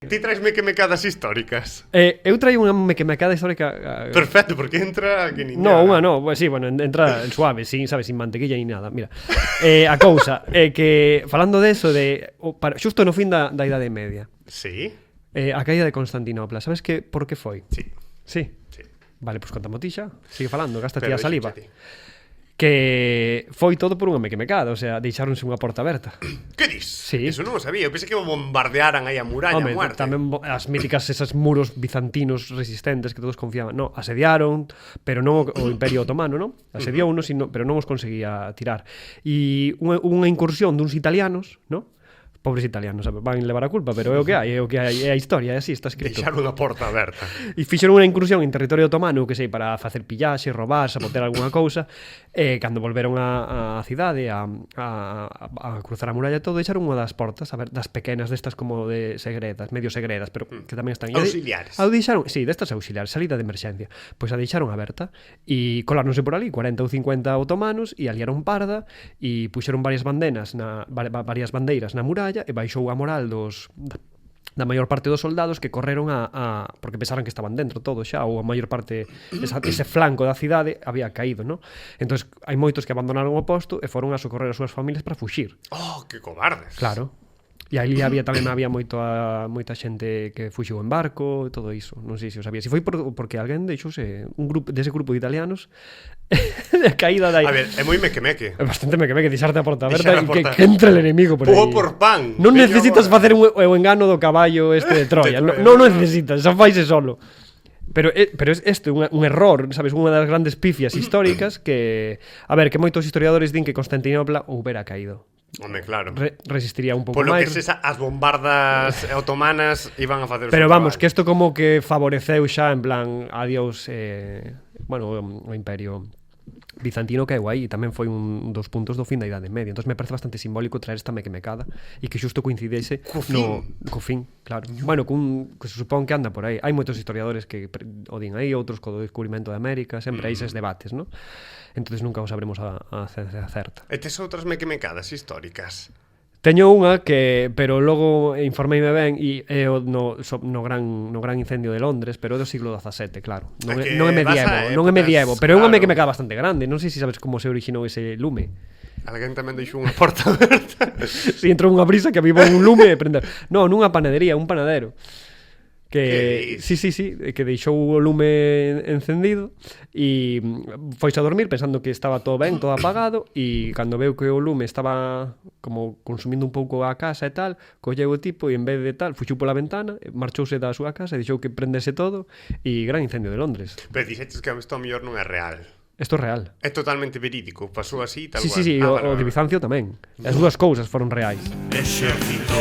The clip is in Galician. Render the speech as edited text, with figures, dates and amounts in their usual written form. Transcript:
ti traes mequemecadas históricas. Eu traio unha mequemecada histórica. Perfecto, porque entra que nin No, nada. unha no, pues, sí, bueno, entra suave, sin, sabes, sin mantequilla ni nada. Mira, a cousa é que falando de eso, xusto no fin da Idade Media, Sí? a caída de Constantinopla, sabes por que foi? Sí. Sí. Sí. Vale, pois contamo ti xa, sigue falando, gástate Pero a saliva. deixa Que foi todo por unha mequemecada, o sea, deixáronse unha porta aberta. Que dis? Sí. Eso non o sabía. Eu pensei que bombardearan aí a muralla a muerte. Tamén as míticas esas muros bizantinos resistentes que todos confiaban. No, asediaron, pero non o Imperio Otomano, non? Asediounos, pero non os conseguía tirar. E unha incursión duns italianos, non? Pobres italianos, sabe? Van levar a culpa, pero é o que hai, é a historia, é así, está escrito. Deixaron a porta aberta. E fixeron unha incursión en territorio otomano, que sei, para facer pillaxe, robar, sabotear algunha cousa, cando volveron á cidade a cruzar a muralla e todo, deixaron unha das portas, a ver, das pequenas, destas como de segredas, medio segredas, pero que tamén están... Auxiliares. Sí, destas auxiliares, salida de emerxencia. Pois a deixaron aberta e coláronse por ali 40 ou 50 otomanos e aliaron parda e puxeron varias bandeiras na muralla e baixou a moral da maior parte dos soldados que correron porque pensaran que estaban dentro todo xa, ou a maior parte ese flanco da cidade había caído, non? Entón hai moitos que abandonaron o posto e foron a socorrer as súas familias para fuxir. Oh, que cobardes. Claro. E ali tamén había moita xente que fuxiu en barco e todo iso. Non sei se o sabía. Se foi porque alguén deixouse dese grupo de italianos de caída da... A ver, é moi mequemeque. É bastante mequemeque deixarte a porta aberta e Deixar a porta- que entre el enemigo por aí. Pugo por pan. Non Veño necesitas agora. facer o engano do caballo de Troya. Non necesitas, xa faise solo. Pero este un error, sabes, unha das grandes pifias históricas que, a ver, que moitos historiadores din que Constantinopla houbera caído. Home, claro. Resistiría un pouco Polo máis. que as bombardas otomanas iban a facer o Pero seu vamos, traballo. que isto como que favoreceu xa en plan adiós o imperio bizantino que aí tamén foi un dos puntos do fin da Idade Media. Entón me parece bastante simbólico traer esta mequemecada e que xusto coincidese co fin, claro. Bueno, que se supón que anda por aí. Hai moitos historiadores que o din aí, outros co descubrimento de América, sempre hai eses debates, non? Entonces nunca o sabremos a ciencia certa. E tes outras mequemecadas históricas? Teño unha pero logo informeime ben e é no gran incendio de Londres, pero é do siglo XVII, claro. Non é medievo, pero é unha mequemecada bastante grande. Non sei se sabes como se orixinou ese lume. Alguén tamén deixou unha porta aberta. Si entrou unha brisa que avivou un lume e prender. Non, nunha panadería, un panadero. Sí, que deixou o lume encendido e foise a dormir pensando que estaba todo ben, todo apagado, e cando veu que o lume estaba como consumindo un pouco a casa e tal, colleu o tipo e en vez de tal, fuxiu pola ventana, marchouse da súa casa e deixou que prendese todo e gran incendio de Londres. Pero dixetes que isto ao mellor non é real. Isto é real. É totalmente verídico, pasou así tal Sí, cual. o de Bizancio tamén. As dúas cousas foron reais. Ejército